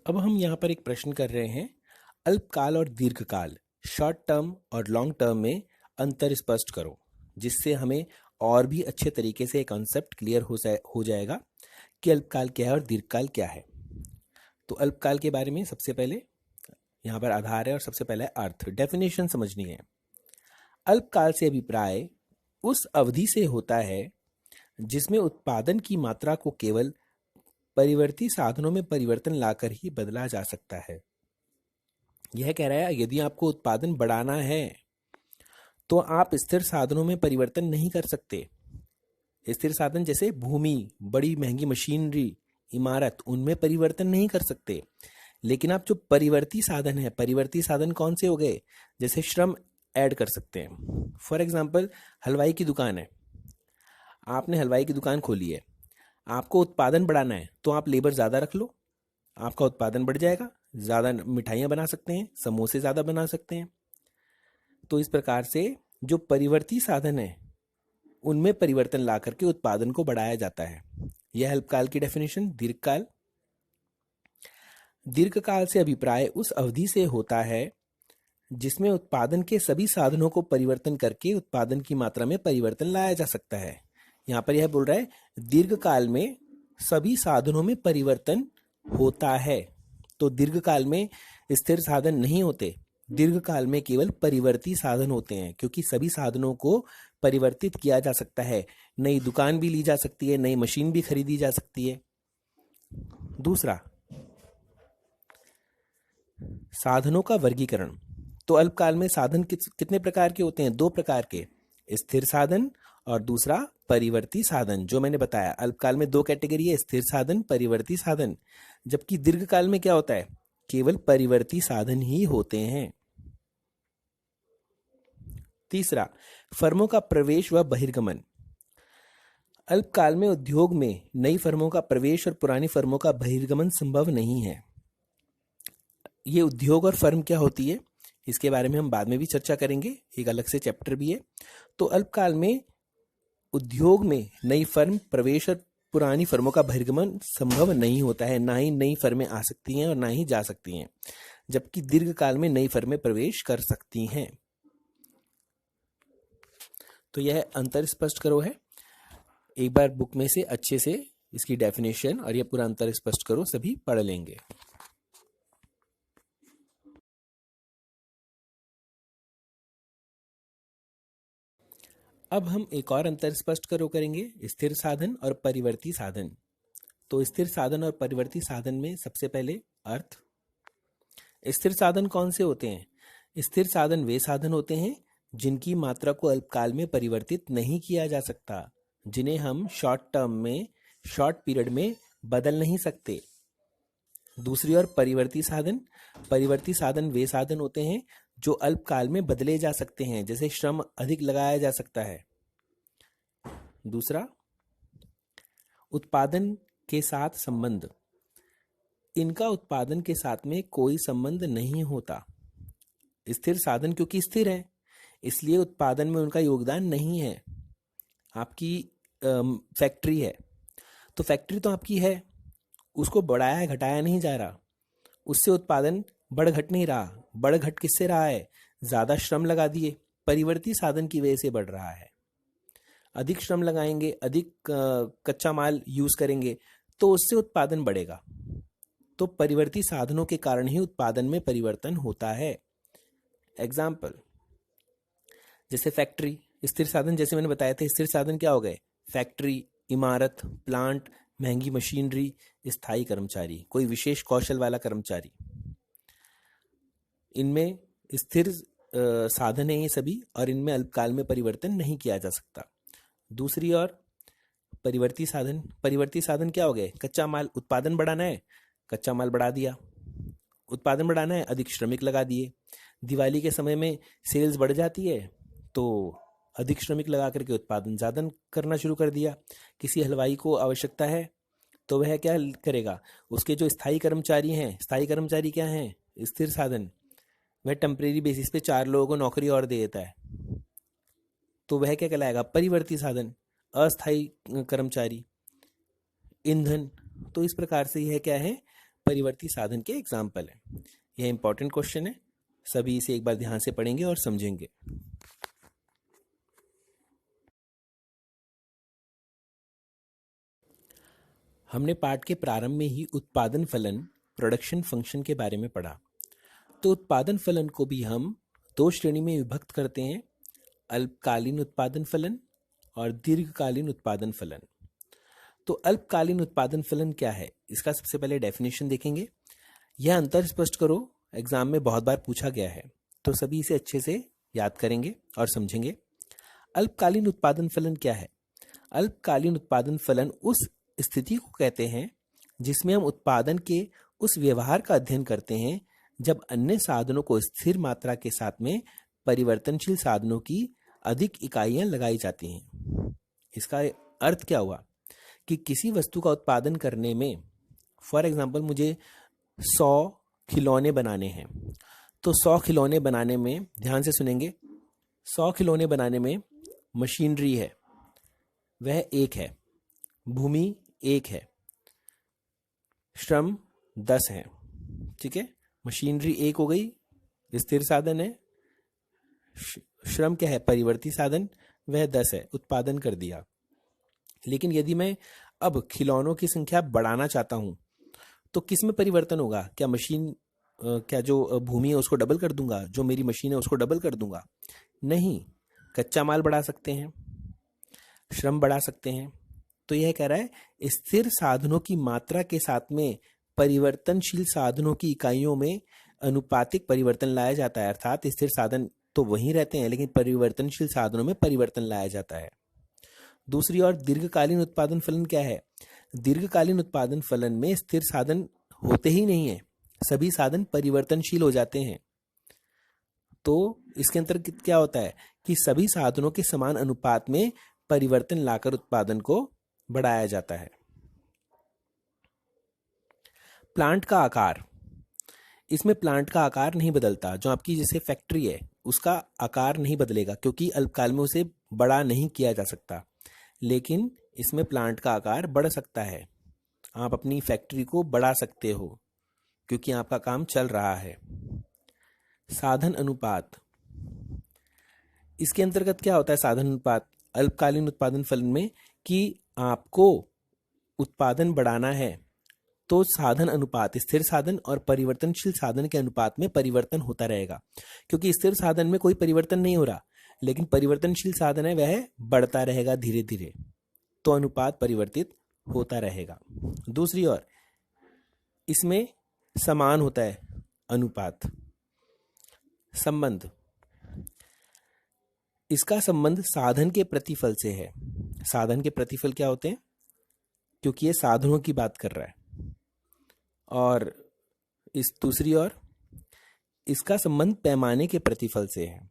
अब हम यहाँ पर एक प्रश्न कर रहे हैं, अल्पकाल और दीर्घकाल, शॉर्ट टर्म और लॉन्ग टर्म में अंतर स्पष्ट करो, जिससे हमें और भी अच्छे तरीके से कॉन्सेप्ट क्लियर हो जाएगा कि अल्पकाल क्या है और दीर्घकाल क्या है। तो अल्पकाल के बारे में सबसे पहले यहाँ पर आधार है और सबसे पहले अर्थ, डेफिनेशन समझनी है। अल्पकाल से अभिप्राय उस अवधि से होता है जिसमें उत्पादन की मात्रा को केवल परिवर्ती साधनों में परिवर्तन लाकर ही बदला जा सकता है। यह कह रहा है यदि आपको उत्पादन बढ़ाना है तो आप स्थिर साधनों में परिवर्तन नहीं कर सकते। स्थिर साधन जैसे भूमि, बड़ी महंगी मशीनरी, इमारत, उनमें परिवर्तन नहीं कर सकते। लेकिन आप जो परिवर्ती साधन है, परिवर्ती साधन कौन से हो गए? जैसे श्रम ऐड कर सकते हैं। फॉर एग्जाम्पल, हलवाई की दुकान है, आपने हलवाई की दुकान खोली है, आपको उत्पादन बढ़ाना है तो आप लेबर ज़्यादा रख लो, आपका उत्पादन बढ़ जाएगा, ज़्यादा मिठाइयाँ बना सकते हैं, समोसे ज़्यादा बना सकते हैं। तो इस प्रकार से जो परिवर्ती साधन है उनमें परिवर्तन ला करके उत्पादन को बढ़ाया जाता है। यह अल्पकाल की डेफिनेशन। दीर्घकाल, दीर्घकाल से अभिप्राय उस अवधि से होता है जिसमें उत्पादन के सभी साधनों को परिवर्तन करके उत्पादन की मात्रा में परिवर्तन लाया जा सकता है। यहाँ पर यह बोल रहा है दीर्घकाल में सभी साधनों में परिवर्तन होता है। तो दीर्घकाल में स्थिर साधन नहीं होते, दीर्घकाल में केवल परिवर्ती साधन होते हैं, क्योंकि सभी साधनों को परिवर्तित किया जा सकता है। नई दुकान भी ली जा सकती है, नई मशीन भी खरीदी जा सकती है। दूसरा, साधनों का वर्गीकरण। तो अल्पकाल में साधन कितने प्रकार के होते हैं? दो प्रकार के, स्थिर साधन और दूसरा परिवर्ती साधन। जो मैंने बताया, अल्पकाल में दो कैटेगरी है, स्थिर साधन, परिवर्ती साधन। जबकि दीर्घकाल में क्या होता है? केवल परिवर्ती साधन ही होते हैं। तीसरा, फर्मों का प्रवेश व बहिर्गमन। अल्पकाल में उद्योग में नई फर्मों का प्रवेश और पुरानी फर्मों का बहिर्गमन संभव नहीं है। ये उद्योग और फर्म क्या होती है, इसके बारे में हम बाद में भी चर्चा करेंगे, एक अलग से चैप्टर भी है। तो अल्पकाल में उद्योग में नई फर्म प्रवेश और पुरानी फर्मों का बहिर्गमन संभव नहीं होता है, ना ही नई फर्में आ सकती हैं और ना ही जा सकती हैं। जबकि दीर्घकाल में नई फर्में प्रवेश कर सकती हैं। तो यह अंतर स्पष्ट करो है। एक बार बुक में से अच्छे से इसकी डेफिनेशन और यह पूरा अंतर स्पष्ट करो, सभी पढ़ लेंगे। अब हम एक और अंतर स्पष्ट करो करेंगे, स्थिर साधन और परिवर्ती साधन। तो स्थिर साधन और परिवर्ती साधन में सबसे पहले अर्थ। स्थिर साधन कौन से होते हैं? स्थिर साधन वे साधन होते हैं जिनकी मात्रा को अल्पकाल में परिवर्तित नहीं किया जा सकता, जिन्हें हम शॉर्ट टर्म में, शॉर्ट पीरियड में बदल नहीं सकते। दूसरी ओर परिवर्ती साधन, परिवर्ती साधन वे साधन होते हैं जो अल्पकाल में बदले जा सकते हैं, जैसे श्रम अधिक लगाया जा सकता है। दूसरा, उत्पादन के साथ संबंध। इनका उत्पादन के साथ में कोई संबंध नहीं होता। स्थिर साधन क्योंकि स्थिर है, इसलिए उत्पादन में उनका योगदान नहीं है। आपकी फैक्ट्री है, तो फैक्ट्री तो आपकी है, उसको बढ़ाया घटाया नहीं जा रहा, उससे उत्पादन बढ़ घट नहीं रहा। बढ़ घट किससे रहा है? ज़्यादा श्रम लगा दिए, परिवर्ती साधन की वजह से बढ़ रहा है। अधिक श्रम लगाएंगे, अधिक कच्चा माल यूज़ करेंगे, तो उससे उत्पादन बढ़ेगा। तो परिवर्ती साधनों के कारण ही उत्पादन में परिवर्तन होता है। एग्जाम्पल, जैसे फैक्ट्री, स्थिर साधन जैसे मैंने बताया था, स्थिर साधन क्या हो गए? फैक्ट्री, इमारत, प्लांट, महंगी मशीनरी, स्थायी कर्मचारी, कोई विशेष कौशल वाला कर्मचारी, इनमें स्थिर साधन है ये सभी, और इनमें अल्पकाल में परिवर्तन नहीं किया जा सकता। दूसरी ओर परिवर्ती साधन, परिवर्ती साधन क्या हो गए? कच्चा माल, उत्पादन बढ़ाना है, कच्चा माल बढ़ा दिया। उत्पादन बढ़ाना है, अधिक श्रमिक लगा दिए। दिवाली के समय में सेल्स बढ़ जाती है, तो अधिक श्रमिक लगा करके उत्पादन ज़्यादा करना शुरू कर दिया। किसी हलवाई को आवश्यकता है, तो वह क्या करेगा? उसके जो स्थायी कर्मचारी हैं, स्थायी कर्मचारी क्या हैं? स्थिर साधन, वह टेम्परेरी बेसिस पे 4 लोगों को नौकरी और दे देता है, तो वह क्या कहलाएगा? परिवर्ती साधन। अस्थायी कर्मचारी, ईंधन। तो इस प्रकार से यह क्या है? परिवर्ती साधन के एग्जाम्पल हैं। यह इंपॉर्टेंट क्वेश्चन है, सभी इसे एक बार ध्यान से पढ़ेंगे और समझेंगे। हमने पाठ के प्रारंभ में ही उत्पादन फलन प्रोडक्शन फंक्शन के बारे में पढ़ा। तो उत्पादन फलन को भी हम दो श्रेणी में विभक्त करते हैं, अल्पकालीन उत्पादन फलन और दीर्घकालीन उत्पादन फलन। तो अल्पकालीन उत्पादन फलन क्या है, इसका सबसे पहले डेफिनेशन देखेंगे। यह अंतर स्पष्ट करो एग्जाम में बहुत बार पूछा गया है, तो सभी इसे अच्छे से याद करेंगे और समझेंगे। अल्पकालीन उत्पादन फलन क्या है? अल्पकालीन उत्पादन फलन उस स्थिति को कहते हैं जिसमें हम उत्पादन के उस व्यवहार का अध्ययन करते हैं जब अन्य साधनों को स्थिर मात्रा के साथ में परिवर्तनशील साधनों की अधिक इकाइयां लगाई जाती हैं। इसका अर्थ क्या हुआ कि किसी वस्तु का उत्पादन करने में, फॉर एग्जाम्पल मुझे 100 खिलौने बनाने हैं, तो 100 खिलौने बनाने में, ध्यान से सुनेंगे, 100 खिलौने बनाने में मशीनरी है, वह एक है, भूमि एक है, श्रम 10 है। ठीक है, मशीनरी एक हो गई, स्थिर साधन है, श्रम क्या है, परिवर्ती साधन, वह 10 है, उत्पादन कर दिया। लेकिन यदि मैं अब खिलौनों की संख्या बढ़ाना चाहता हूं तो किस में परिवर्तन होगा? क्या मशीन, क्या जो भूमि है उसको डबल कर दूंगा, जो मेरी मशीन है उसको डबल कर दूंगा? नहीं, कच्चा माल बढ़ा सकते हैं, श्रम बढ़ा सकते हैं। तो यह कह रहा है स्थिर साधनों की मात्रा के साथ में परिवर्तनशील साधनों की इकाइयों में अनुपातिक परिवर्तन लाया जाता है। अर्थात स्थिर साधन तो वहीं रहते हैं लेकिन परिवर्तनशील साधनों में परिवर्तन लाया जाता है। दूसरी ओर दीर्घकालीन उत्पादन फलन क्या है? दीर्घकालीन उत्पादन फलन में स्थिर साधन होते ही नहीं है, सभी साधन परिवर्तनशील हो जाते हैं। तो इसके अंतर्गत क्या होता है कि सभी साधनों के समान अनुपात में परिवर्तन लाकर उत्पादन को बढ़ाया जाता है। प्लांट का आकार, इसमें प्लांट का आकार नहीं बदलता। जो आपकी जैसे फैक्ट्री है उसका आकार नहीं बदलेगा क्योंकि अल्पकाल में उसे बड़ा नहीं किया जा सकता, लेकिन इसमें प्लांट का आकार बढ़ सकता है। आप अपनी फैक्ट्री को बढ़ा सकते हो क्योंकि आपका काम चल रहा है। साधन अनुपात, इसके अंतर्गत क्या होता है साधन अनुपात अल्पकालीन उत्पादन फलन में, कि आपको उत्पादन बढ़ाना है तो साधन अनुपात स्थिर साधन और परिवर्तनशील साधन के अनुपात में परिवर्तन होता रहेगा। क्योंकि स्थिर साधन में कोई परिवर्तन नहीं हो रहा, लेकिन परिवर्तनशील साधन है वह बढ़ता रहेगा धीरे धीरे, तो अनुपात परिवर्तित होता रहेगा। दूसरी ओर इसमें समान होता है अनुपात। संबंध, इसका संबंध साधन के प्रतिफल से है। साधन के प्रतिफल क्या होते हैं? क्योंकि ये साधनों की बात कर रहा है। और इस दूसरी ओर इसका संबंध पैमाने के प्रतिफल से है।